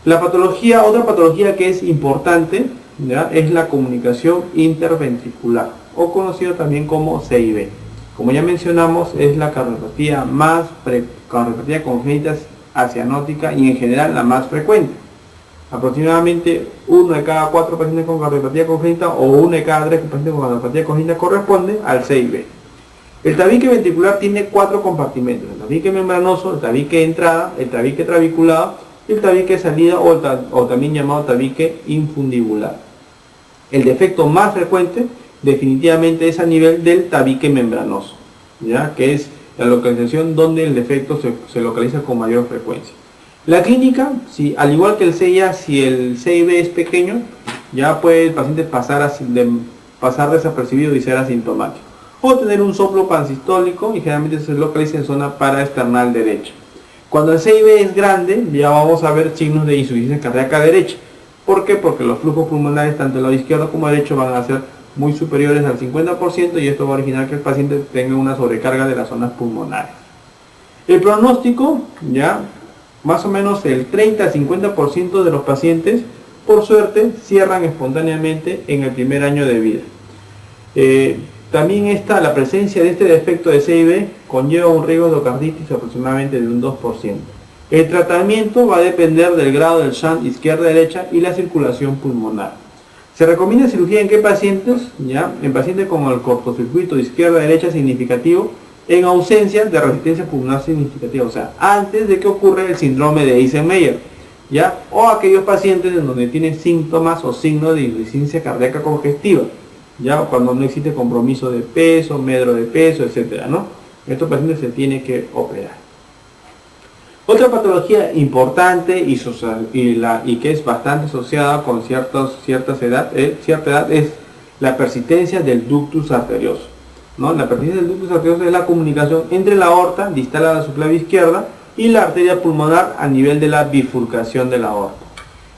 Otra patología que es importante, ¿ya?, es la comunicación interventricular, o conocido también como CIV. Como ya mencionamos, es la cardiopatía cardiopatía congénita acianótica y en general la más frecuente. Aproximadamente 1 de cada 4 pacientes con cardiopatía congénita o 1 de cada 3 pacientes con cardiopatía congénita corresponde al CIV. El tabique ventricular tiene 4 compartimentos: el tabique membranoso, el tabique de entrada, el tabique trabiculado, el tabique de salida o también llamado tabique infundibular. El defecto más frecuente definitivamente es a nivel del tabique membranoso, ¿ya?, que es la localización donde el defecto se localiza con mayor frecuencia. La clínica, al igual que el CIA, si el CIV es pequeño, ya puede el paciente pasar desapercibido y ser asintomático, o tener un soplo pansistólico, y generalmente se localiza en zona paraesternal derecha. Cuando el CIV es grande, ya vamos a ver signos de insuficiencia cardíaca derecha. ¿Por qué? Porque los flujos pulmonares, tanto el lado izquierdo como el derecho, van a ser muy superiores al 50%, y esto va a originar que el paciente tenga una sobrecarga de las zonas pulmonares. El pronóstico, ya más o menos el 30 al 50% de los pacientes, por suerte, cierran espontáneamente en el primer año de vida. También la presencia de este defecto de CIV conlleva un riesgo de endocarditis aproximadamente de un 2%. El tratamiento va a depender del grado del shunt izquierda-derecha y la circulación pulmonar. ¿Se recomienda cirugía en qué pacientes? ¿Ya? En pacientes con el cortocircuito izquierda-derecha significativo, en ausencia de resistencia pulmonar significativa, o sea, antes de que ocurra el síndrome de Eisenmenger, ¿ya?, o aquellos pacientes en donde tienen síntomas o signos de insuficiencia cardíaca congestiva, ya, cuando no existe compromiso de peso, medro de peso, etcétera, ¿no? Estos pacientes se tiene que operar. Otra patología importante y que es bastante asociada con cierta edad es la persistencia del ductus arterioso, ¿no? La persistencia del ductus arterioso es la comunicación entre la aorta distal a la subclavia izquierda y la arteria pulmonar a nivel de la bifurcación de la aorta.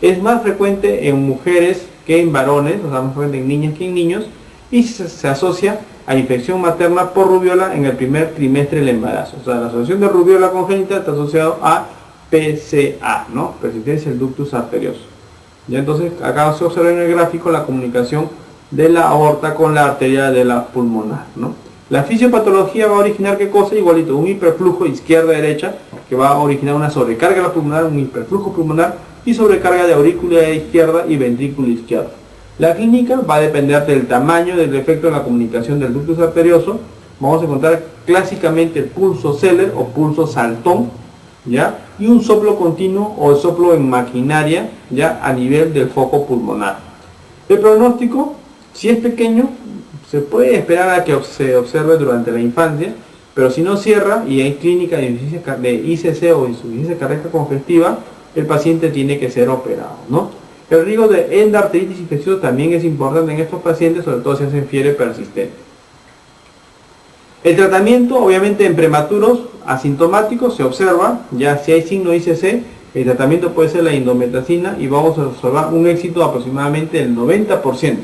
Es más frecuente en mujeres que en varones, o sea, más frecuente en niñas que en niños, y se asocia a infección materna por rubiola en el primer trimestre del embarazo. O sea, la asociación de rubiola congénita está asociado a PCA, ¿no?, persistencia del ductus arterioso. Ya, entonces acá se observa en el gráfico la comunicación de la aorta con la arteria de la pulmonar, ¿no? La fisiopatología va a originar ¿qué cosa? Igualito, un hiperflujo izquierda-derecha que va a originar una sobrecarga de la pulmonar, un hiperflujo pulmonar y sobrecarga de aurícula izquierda y ventrículo izquierdo. La clínica va a depender del tamaño del defecto de la comunicación del ductus arterioso. Vamos a encontrar clásicamente el pulso Zeller o pulso saltón, ¿ya?, y un soplo continuo o soplo en maquinaria, ya, a nivel del foco pulmonar. El pronóstico, si es pequeño, se puede esperar a que se observe durante la infancia, pero si no cierra y hay clínica de ICC o insuficiencia cardíaca congestiva, el paciente tiene que ser operado, ¿no? El riesgo de endarteritis infecciosa también es importante en estos pacientes, sobre todo si hacen fiebre persistente. El tratamiento, obviamente en prematuros asintomáticos, se observa, ya si hay signo ICC, el tratamiento puede ser la indometacina y vamos a observar un éxito de aproximadamente del 90%.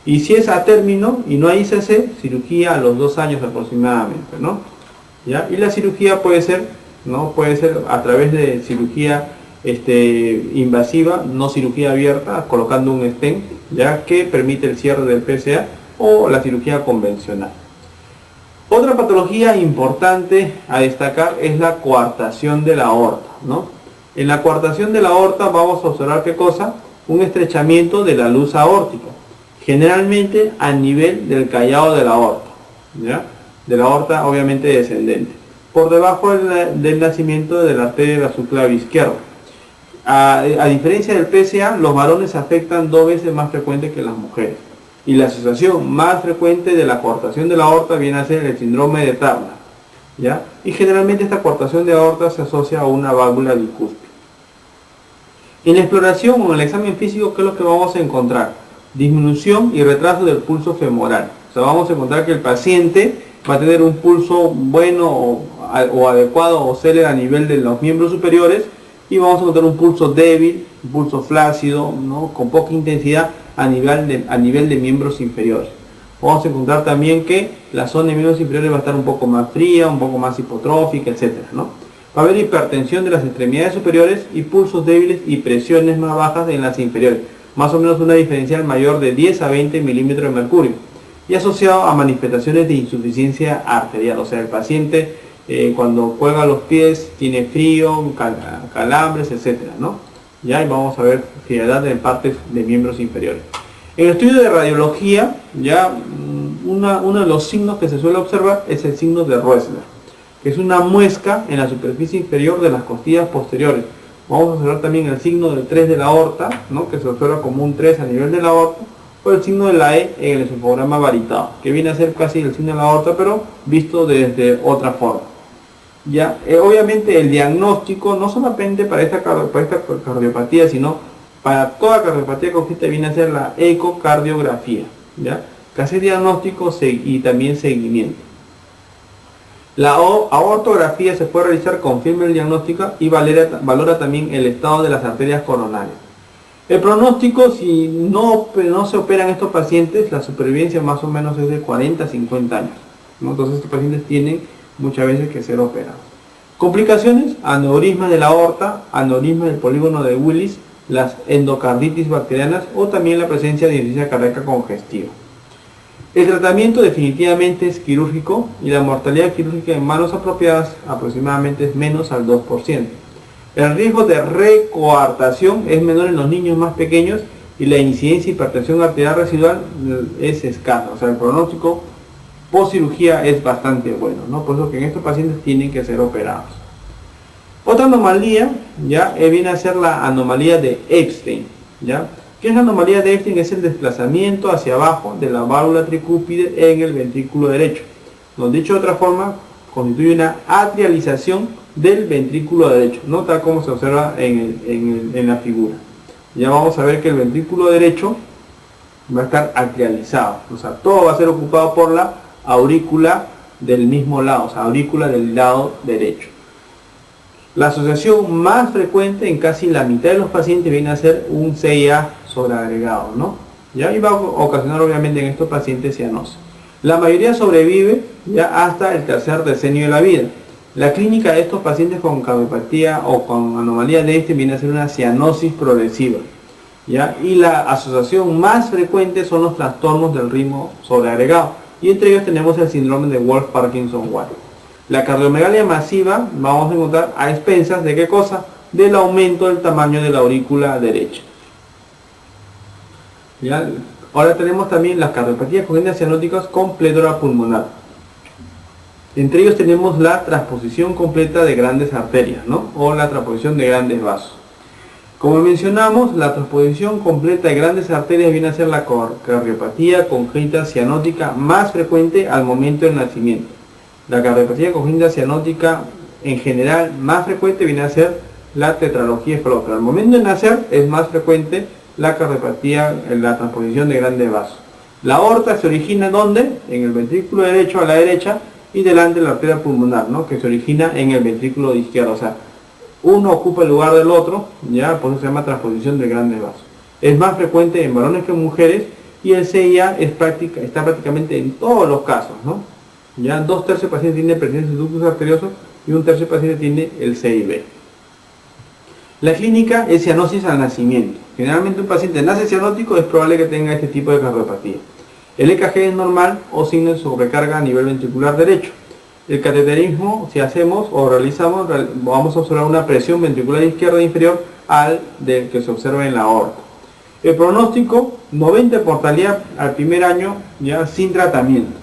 Y si es a término y no hay ICC, cirugía a los 2 años aproximadamente, ¿no? ¿Ya? Y la cirugía puede ser, ¿no?, puede ser a través de cirugía invasiva, no cirugía abierta, colocando un stent, ya, que permite el cierre del PCA, o la cirugía convencional. Otra patología importante a destacar es la coartación de la aorta, ¿no? En la coartación de la aorta vamos a observar ¿qué cosa? Un estrechamiento de la luz aórtica, generalmente a nivel del callado de la aorta, ¿ya?, de la aorta obviamente descendente, por debajo del nacimiento de la arteria de la subclavia izquierda. A diferencia del PCA, los varones afectan 2 veces más frecuente que las mujeres. Y la asociación más frecuente de la coartación de la aorta viene a ser el síndrome de Turner, ¿ya? Y generalmente esta coartación de aorta se asocia a una válvula bicúspide. En la exploración o en el examen físico, ¿qué es lo que vamos a encontrar? Disminución y retraso del pulso femoral. O sea, vamos a encontrar que el paciente va a tener un pulso bueno o adecuado o Zeller a nivel de los miembros superiores, y vamos a encontrar un pulso débil, un pulso flácido, ¿no?, con poca intensidad a nivel de miembros inferiores. Vamos a encontrar también que la zona de miembros inferiores va a estar un poco más fría, un poco más hipotrófica, etc., ¿no? Va a haber hipertensión de las extremidades superiores y pulsos débiles y presiones más bajas en las inferiores, más o menos una diferencial mayor de 10 a 20 milímetros de mercurio, y asociado a manifestaciones de insuficiencia arterial. O sea, el paciente cuando cuelga los pies tiene frío, calambres, etcétera, ¿no? Ya, y vamos a ver frialdad en partes de miembros inferiores. En el estudio de radiología, ya uno de los signos que se suele observar es el signo de Roessler, que es una muesca en la superficie inferior de las costillas posteriores. Vamos a observar también el signo del 3 de la aorta, ¿no? Que se observa como un 3 a nivel de la aorta, o el signo de la E en el esofograma varitado, que viene a ser casi el signo de la aorta, pero visto desde otra forma. Ya, obviamente el diagnóstico, no solamente para esta cardiopatía, sino para toda cardiopatía congénita, viene a ser la ecocardiografía, ¿ya? Que hace diagnóstico y también seguimiento. La aortografía se puede realizar, confirma el diagnóstico y valora también el estado de las arterias coronarias. El pronóstico, si no se operan estos pacientes, la supervivencia más o menos es de 40 a 50 años, ¿no? Entonces estos pacientes tienen muchas veces que ser operados. Complicaciones: aneurisma de la aorta, aneurisma del polígono de Willis, las endocarditis bacterianas o también la presencia de insuficiencia cardíaca congestiva. El tratamiento definitivamente es quirúrgico y la mortalidad quirúrgica en manos apropiadas aproximadamente es menos al 2%. El riesgo de recoartación es menor en los niños más pequeños y la incidencia de hipertensión arterial residual es escasa. O sea, el pronóstico post cirugía es bastante bueno, ¿no? Por eso que en estos pacientes tienen que ser operados. Otra anomalía ya viene a ser la anomalía de Epstein, ¿ya? ¿Qué es la anomalía de Epstein? Es el desplazamiento hacia abajo de la válvula tricúpide en el ventrículo derecho. Dicho de otra forma, constituye una atrialización del ventrículo derecho, no tal como se observa en la figura. Ya vamos a ver que el ventrículo derecho va a estar atrializado, o sea, todo va a ser ocupado por la aurícula del mismo lado, o sea, aurícula del lado derecho. La asociación más frecuente en casi la mitad de los pacientes viene a ser un CIA sobreagregado, ¿no? Ya, y va a ocasionar obviamente en estos pacientes cianosis. La mayoría sobrevive ya hasta el tercer decenio de la vida. La clínica de estos pacientes con cardiopatía o con anomalía de Epstein viene a ser una cianosis progresiva, ¿ya? Y la asociación más frecuente son los trastornos del ritmo sobreagregado, y entre ellos tenemos el síndrome de Wolff-Parkinson-White. La cardiomegalia masiva vamos a encontrar a expensas de ¿qué cosa? Del aumento del tamaño de la aurícula derecha. ¿Ya? Ahora tenemos también las cardiopatías congénitas cianóticas con pletora pulmonar. Entre ellos tenemos la transposición completa de grandes arterias, ¿no? O la transposición de grandes vasos. Como mencionamos, la transposición completa de grandes arterias viene a ser la cardiopatía congénita cianótica más frecuente al momento del nacimiento. La cardiopatía congénita cianótica en general más frecuente viene a ser la tetralogía escalópica. Al momento de nacer es más frecuente la cardiopatía, la transposición de grandes vasos. La aorta se origina ¿dónde? En el ventrículo derecho a la derecha y delante de la arteria pulmonar, ¿no? Que se origina en el ventrículo izquierdo. O sea, uno ocupa el lugar del otro, ya, por eso se llama transposición de grandes vasos. Es más frecuente en varones que en mujeres y el CIA está prácticamente en todos los casos, ¿no? Ya 2/3 de pacientes tienen presencia de ductos arteriosos y 1/3 de pacientes tiene el CIB. La clínica es cianosis al nacimiento. Generalmente un paciente nace cianótico, es probable que tenga este tipo de cardiopatía. El EKG es normal o sin sobrecarga a nivel ventricular derecho. El cateterismo, si hacemos o realizamos, vamos a observar una presión ventricular izquierda inferior al del que se observa en la aorta. El pronóstico, 90% de mortalidad al primer año ya sin tratamiento.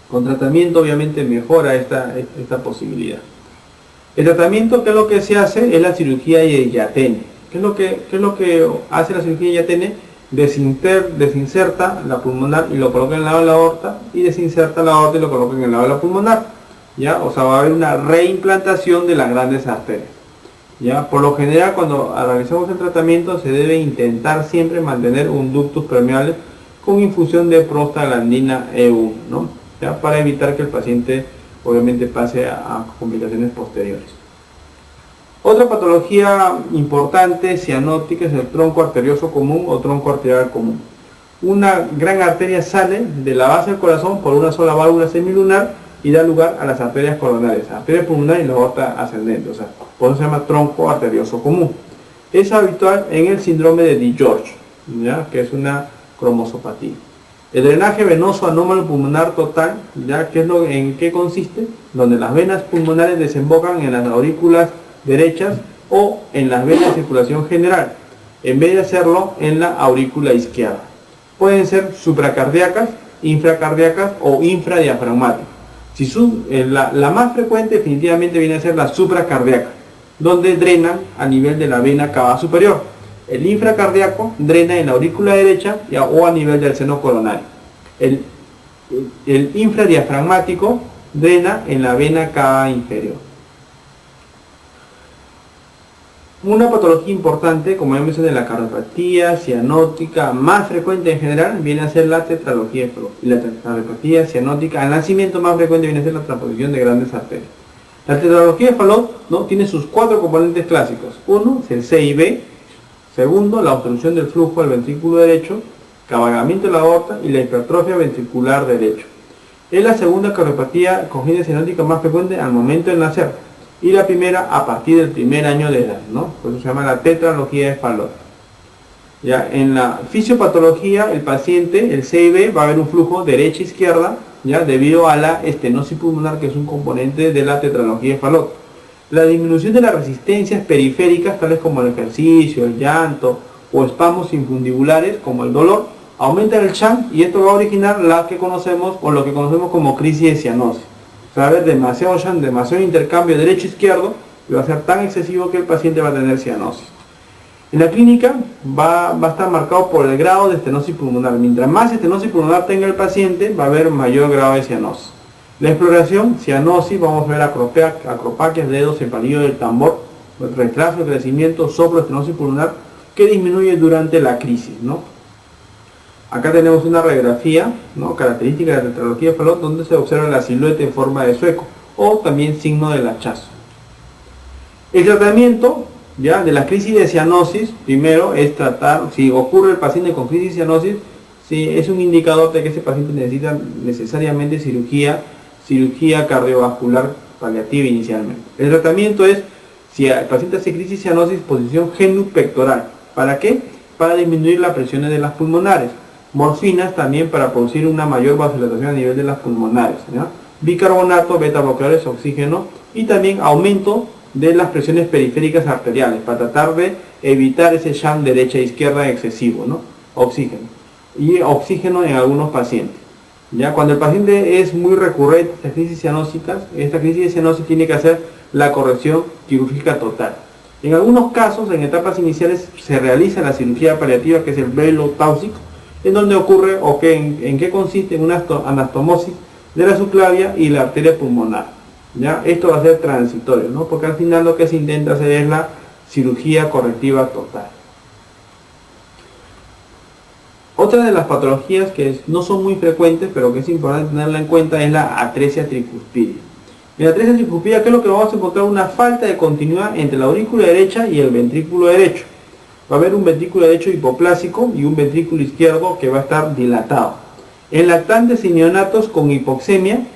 Con tratamiento obviamente mejora esta posibilidad. El tratamiento, ¿qué es lo que se hace? Es la cirugía de Yatene. ¿Qué es lo que hace la cirugía de Yatene? Desinserta la pulmonar y lo coloca en el lado de la aorta, y desinserta la aorta y lo coloca en el lado de la pulmonar, ¿ya? O sea, va a haber una reimplantación de las grandes arterias, ¿ya? Por lo general, cuando realizamos el tratamiento, se debe intentar siempre mantener un ductus permeable con infusión de prostaglandina E1, ¿no? ¿Ya? Para evitar que el paciente obviamente pase a complicaciones posteriores. Otra patología importante cianótica es el tronco arterioso común o tronco arterial común. Una gran arteria sale de la base del corazón por una sola válvula semilunar y da lugar a las arterias coronarias, arteria pulmonar y la aorta ascendente, o sea, por eso se llama tronco arterioso común. Es habitual en el síndrome de DiGeorge, ¿ya? Que es una cromosopatía. El drenaje venoso anómalo pulmonar total, ¿ya? ¿En qué consiste? Donde las venas pulmonares desembocan en las aurículas derechas o en las venas de circulación general, en vez de hacerlo en la aurícula izquierda. Pueden ser supracardíacas, infracardíacas o infradiafragmáticas. La más frecuente definitivamente viene a ser la supracardíaca, donde drenan a nivel de la vena cava superior. El infracardíaco drena en la aurícula derecha o a nivel del seno coronario. El infradiafragmático drena en la vena cava inferior. Una patología importante, como ya mencioné, la cardiopatía cianótica más frecuente en general viene a ser la tetralogía de Fallot. Y la cardiopatía cianótica al nacimiento más frecuente viene a ser la transposición de grandes arterias. La tetralogía de Fallot, ¿no?, tiene sus 4 componentes clásicos. Uno es el CIB, segundo, la obstrucción del flujo del ventrículo derecho, cabalgamiento de la aorta y la hipertrofia ventricular derecho. Es la segunda cardiopatía congénita cianótica más frecuente al momento de nacer, y la primera a partir del primer año de edad, ¿no? Por eso se llama la tetralogía de Fallot. Ya, en la fisiopatología, el paciente, el CIB, va a haber un flujo derecha-izquierda, ya, debido a la estenosis pulmonar, que es un componente de la tetralogía de Fallot. La disminución de las resistencias periféricas, tales como el ejercicio, el llanto o espasmos infundibulares, como el dolor, aumenta el shunt, y esto va a originar lo que conocemos como crisis de cianosis. Va a haber demasiado shunt, demasiado intercambio derecho-izquierdo, y va a ser tan excesivo que el paciente va a tener cianosis. En la clínica va a estar marcado por el grado de estenosis pulmonar. Mientras más estenosis pulmonar tenga el paciente, va a haber mayor grado de cianosis. La exploración, cianosis, vamos a ver acropaquias, dedos, el palillo del tambor, retraso de crecimiento, soplo, estenosis pulmonar, que disminuye durante la crisis, ¿no? Acá tenemos una radiografía, ¿no?, característica de la tetralogía de Fallot, donde se observa la silueta en forma de sueco, o también signo del hachazo. El tratamiento, ya, de la crisis de cianosis, primero es tratar, si ocurre el paciente con crisis de cianosis, si es un indicador de que ese paciente necesita necesariamente cirugía cardiovascular paliativa inicialmente. El tratamiento es, si el paciente hace crisis de cianosis, posición genupectoral. ¿Para qué? Para disminuir las presiones de las pulmonares. Morfinas también para producir una mayor vasodilatación a nivel de las pulmonares, ¿ya? Bicarbonato, beta bloqueadores, oxígeno, y también aumento de las presiones periféricas arteriales para tratar de evitar ese shunt derecha e izquierda excesivo, ¿no? Oxígeno. Y oxígeno en algunos pacientes. Ya cuando el paciente es muy recurrente a crisis cianósicas, esta crisis de cianosis tiene que hacer la corrección quirúrgica total. En algunos casos, en etapas iniciales, se realiza la cirugía paliativa, que es el velo táusico, en donde ocurre, en qué consiste, en una anastomosis de la subclavia y la arteria pulmonar. ¿Ya? Esto va a ser transitorio, ¿no?, porque al final lo que se intenta hacer es la cirugía correctiva total. Otra de las patologías que no son muy frecuentes, pero que es importante tenerla en cuenta, es la atresia tricuspidia. En la atresia tricuspidia, ¿qué es lo que vamos a encontrar? Una falta de continuidad entre la aurícula derecha y el ventrículo derecho. Va a haber un ventrículo derecho hipoplásico y un ventrículo izquierdo que va a estar dilatado. En lactantes y neonatos con hipoxemia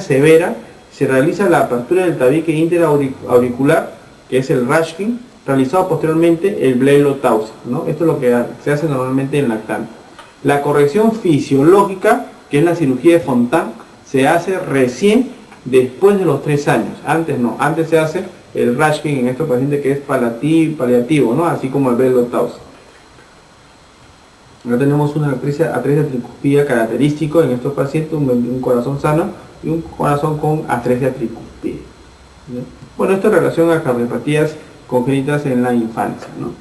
severa, se realiza la apertura del tabique interauricular, que es el Rashkin, realizado posteriormente el blelo táusico, ¿no? Esto es lo que se hace normalmente en lactantes. La corrección fisiológica, que es la cirugía de Fontan, se hace recién después de los 3 años. Antes no, antes se hace el Rashkin en estos pacientes, que es paliativo, ¿no?, así como el blelo táusico. Ahora tenemos una atresia tricuspidia característico en estos pacientes, un corazón sano y un corazón con atresia tricuspidia. Bueno, esto en relación a cardiopatías congénitas en la infancia, ¿no?